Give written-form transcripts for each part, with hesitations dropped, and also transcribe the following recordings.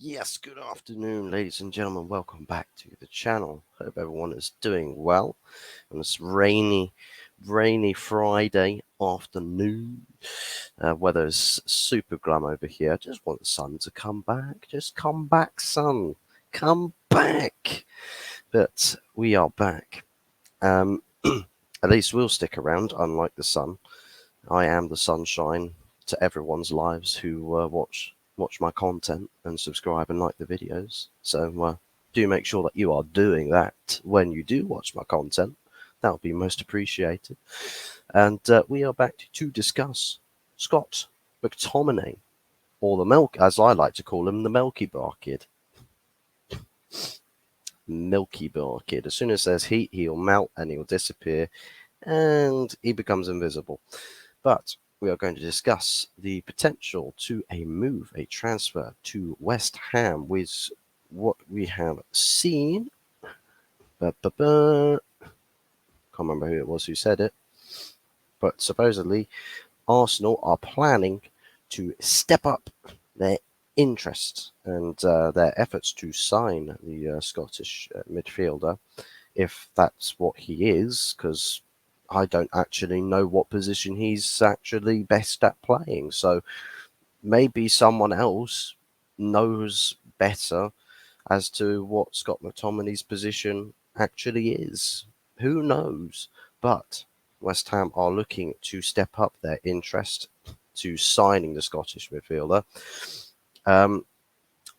Yes, good afternoon, ladies and gentlemen. Welcome back to the channel. Hope everyone is doing well on this rainy Friday afternoon. Weather's super glum over here. Just want the sun to come back. Just come back, sun. Come back. But we are back. At least we'll stick around, unlike the sun. I am the sunshine to everyone's lives who watch my content and subscribe and like the videos. So do make sure that you are doing that when you do watch my content. That would be most appreciated. And we are back to discuss Scott McTominay, or the Milk, as I like to call him, the Milky Bar Kid. Milky Bar Kid. As soon as there's heat, he'll melt and he'll disappear, and he becomes invisible. But we are going to discuss the potential to a transfer to West Ham with what we have seen. Can't remember who it was who said it, but supposedly Arsenal are planning to step up their interest and their efforts to sign the Scottish midfielder, if that's what he is, because I don't actually know what position he's actually best at playing. So maybe someone else knows better as to what Scott McTominay's position actually is. Who knows? But West Ham are looking to step up their interest to signing the Scottish midfielder.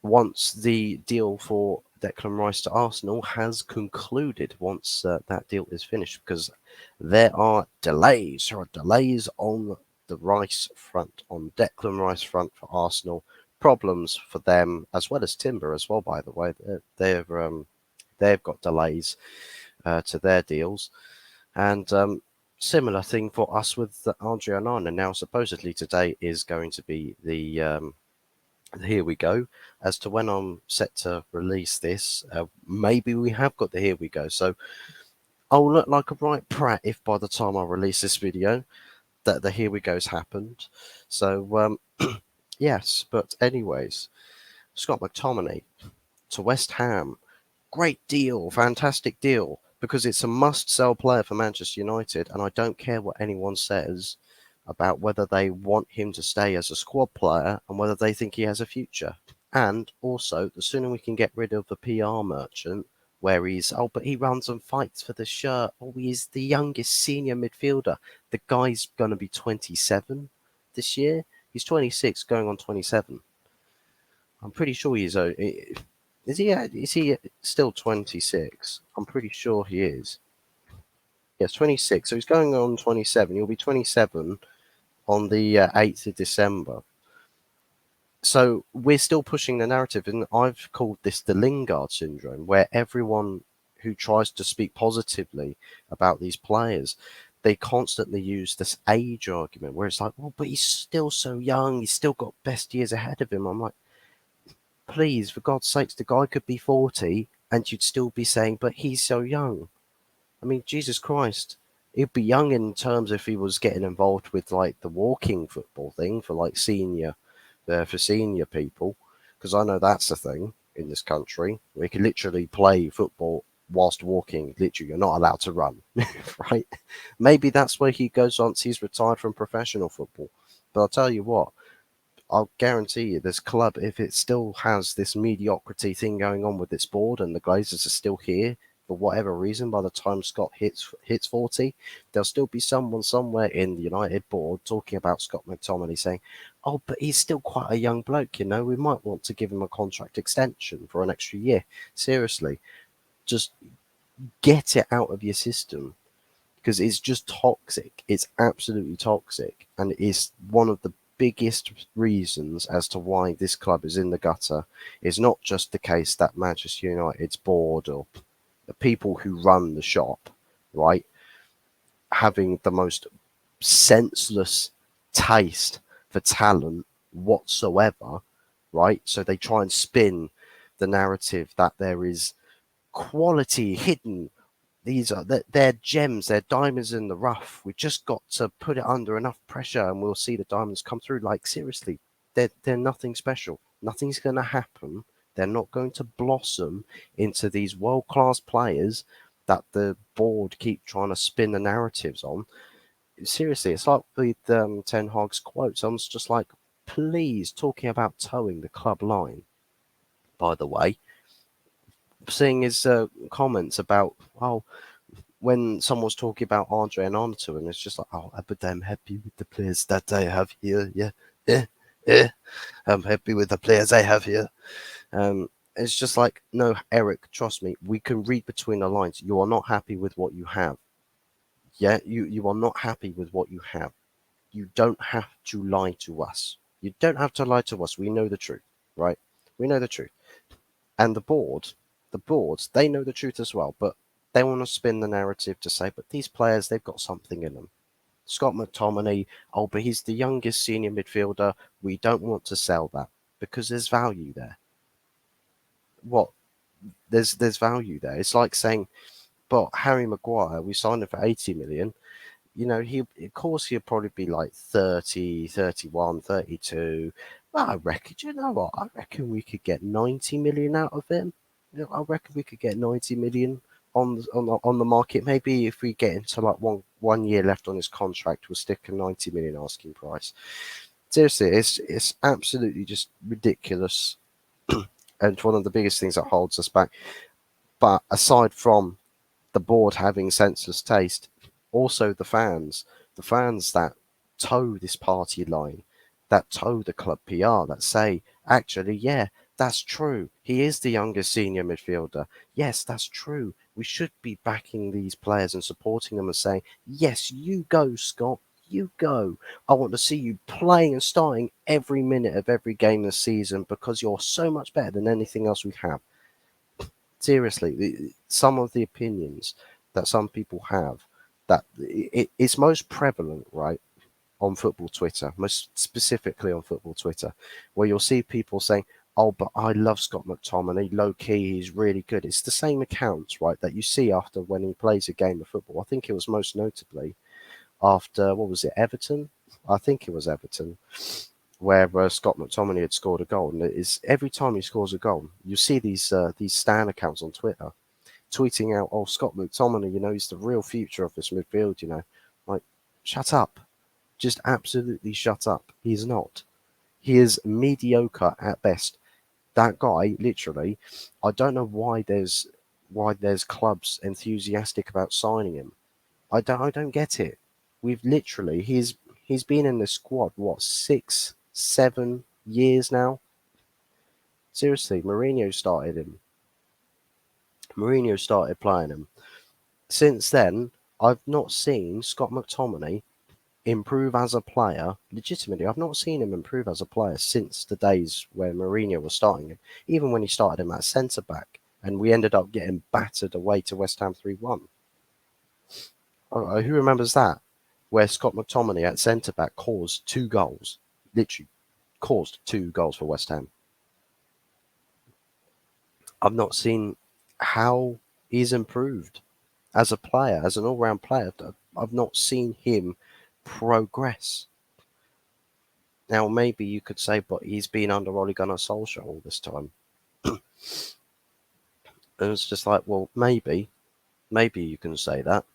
Once the deal for Declan Rice to Arsenal has concluded, once that deal is finished, because there are delays. There are delays on the Rice front, on Declan Rice front for Arsenal. Problems for them as well as Timber as well. By the way, they've got delays to their deals, and similar thing for us with Andre Onana. Now, supposedly today is going to be the here we go. As to when I'm set to release this, maybe we have got the here we go. So I'll look like a right prat if by the time I release this video that the here we go's happened. So yes, but anyways, Scott McTominay to West Ham, great deal, fantastic deal, because it's a must-sell player for Manchester United, and I don't care what anyone says about whether they want him to stay as a squad player and whether they think he has a future. And also, the sooner we can get rid of the PR merchant, where but he runs and fights for the shirt. Oh, he's the youngest senior midfielder. The guy's going to be 27 this year. He's 26, going on 27. I'm pretty sure he's. Is he? Is he still 26? I'm pretty sure he is. Yes, 26. So he's going on 27. He'll be 27 on the 8th of December. So we're still pushing the narrative, and I've called this the Lingard syndrome, where everyone who tries to speak positively about these players, they constantly use this age argument, where it's like, well, but he's still so young, he's still got best years ahead of him. I'm like, please, for God's sakes, the guy could be 40, and you'd still be saying, but he's so young. I mean, Jesus Christ. He'd be young in terms if he was getting involved with like the walking football thing for like for senior people, because I know that's a thing in this country. We can literally play football whilst walking. Literally, you're not allowed to run, right? Maybe that's where he goes once he's retired from professional football. But I'll tell you what, I'll guarantee you this club, if it still has this mediocrity thing going on with its board and the Glazers are still here for whatever reason, by the time Scott hits 40, there'll still be someone somewhere in the United board talking about Scott McTominay saying, oh, but he's still quite a young bloke, we might want to give him a contract extension for an extra year. Seriously, just get it out of your system, because it's just toxic. It's absolutely toxic, and it's one of the biggest reasons as to why this club is in the gutter. Is not just the case that Manchester United's board or the people who run the shop, right, having the most senseless taste for talent whatsoever, right? So they try and spin the narrative that there is quality hidden. They're gems, they're diamonds in the rough. We just got to put it under enough pressure and we'll see the diamonds come through. Like, seriously, they're nothing special. Nothing's going to happen. They're not going to blossom into these world-class players that the board keep trying to spin the narratives on. Seriously, it's like with Ten Hag's quotes. I was just like, please, talking about towing the club line, by the way, seeing his comments about, oh, when someone's talking about Andre and Arnaud, and it's just like, oh, but I'm happy with the players that I have here. Yeah, yeah, yeah. I'm happy with the players I have here. It's just like, no, Eric, trust me, we can read between the lines. You are not happy with what you have. Yeah, you are not happy with what you have. You don't have to lie to us. You don't have to lie to us. We know the truth, right? We know the truth. And the boards, they know the truth as well, but they want to spin the narrative to say, but these players, they've got something in them. Scott McTominay, oh, but he's the youngest senior midfielder. We don't want to sell that because there's value there. What? There's value there. It's like saying, but Harry Maguire, we signed him for 80 million. You know, he of course he'll probably be like 30, 31, 32. But I reckon, you know what? I reckon we could get 90 million out of him. You know, I reckon we could get 90 million on the market. Maybe if we get into like one year left on his contract, we'll stick a 90 million asking price. Seriously, it's absolutely just ridiculous, and one of the biggest things that holds us back. But aside from the board having senseless taste, also the fans that toe this party line, that toe the club PR, that say, actually, yeah, that's true. He is the youngest senior midfielder. Yes, that's true. We should be backing these players and supporting them and saying, yes, you go, Scott. You go. I want to see you playing and starting every minute of every game this season because you're so much better than anything else we have. Seriously, some of the opinions that some people have, that it's most prevalent, right, on football Twitter, most specifically on football Twitter, where you'll see people saying, oh, but I love Scott McTominay, low key, he's really good. It's the same accounts, right, that you see after when he plays a game of football. I think it was most notably after, what was it, Everton? I think it was Everton, where Scott McTominay had scored a goal. And it is every time he scores a goal, you see these Stan accounts on Twitter tweeting out, "Oh, Scott McTominay, you know, he's the real future of this midfield." You know, like, shut up, just absolutely shut up. He's not. He is mediocre at best. That guy, literally, I don't know why there's clubs enthusiastic about signing him. I don't get it. We've literally he's been in the squad what 6, 7 years now. Seriously, Mourinho started him. Mourinho started playing him. Since then, I've not seen Scott McTominay improve as a player. Legitimately, I've not seen him improve as a player since the days where Mourinho was starting him. Even when he started him at centre back, and we ended up getting battered away to West Ham 3-1. Who remembers that? Where Scott McTominay at centre back caused 2 goals. Literally caused 2 goals for West Ham. I've not seen how he's improved as a player, as an all round player. I've not seen him progress. Now, maybe you could say, but he's been under Ole Gunnar Solskjaer all this time. And it's just like, well, maybe you can say that.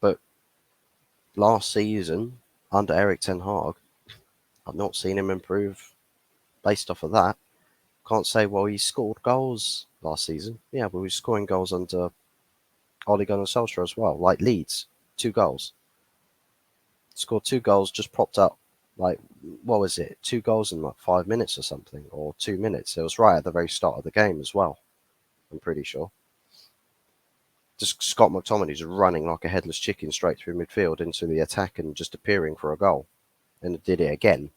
But last season, under Eric Ten Hag, I've not seen him improve based off of that. Can't say, well, he scored goals last season. Yeah, but he was scoring goals under Ole Gunnar Solskjaer as well, like Leeds, 2 goals. Scored 2 goals, just propped up, like, what was it, 2 goals in like 5 minutes or something, or 2 minutes. It was right at the very start of the game as well, I'm pretty sure. Just Scott McTominay's running like a headless chicken straight through midfield into the attack and just appearing for a goal. And did it again.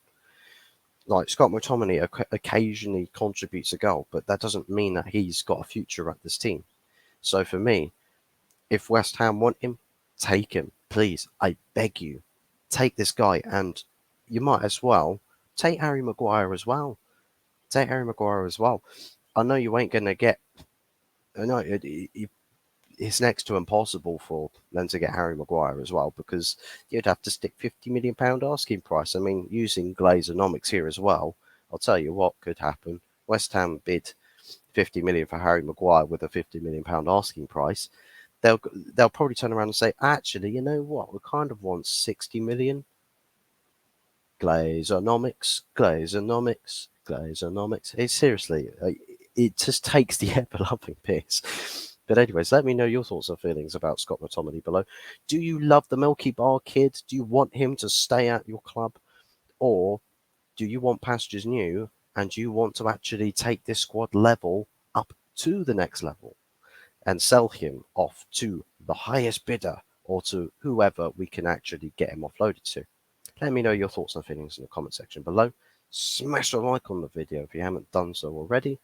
Like, Scott McTominay occasionally contributes a goal, but that doesn't mean that he's got a future at this team. So for me, if West Ham want him, take him. Please, I beg you. Take this guy, and you might as well take Harry Maguire as well. Take Harry Maguire as well. I know you ain't going to get. I know it's next to impossible for them to get Harry Maguire as well, because you'd have to stick £50 million asking price. I mean, using Glazonomics here as well, I'll tell you what could happen. West Ham bid 50 million for Harry Maguire with a 50 million pound asking price. They'll probably turn around and say, actually, you know what? We kind of want 60 million. Glazonomics, Glazonomics, Glazonomics. It seriously, it just takes the ever-loving piss. But anyways, let me know your thoughts and feelings about Scott McTominay below. Do you love the Milky Bar kid? Do you want him to stay at your club? Or do you want pastures new and you want to actually take this squad level up to the next level and sell him off to the highest bidder or to whoever we can actually get him offloaded to? Let me know your thoughts and feelings in the comment section below. Smash a like on the video if you haven't done so already,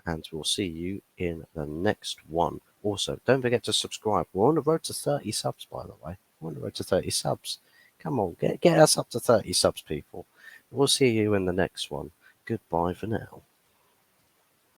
and we'll see you in the next one. Also, don't forget to subscribe. We're on the road to 30 subs, by the way. We're on the road to 30 subs. Come on, get us up to 30 subs, people. We'll see you in the next one. Goodbye for now.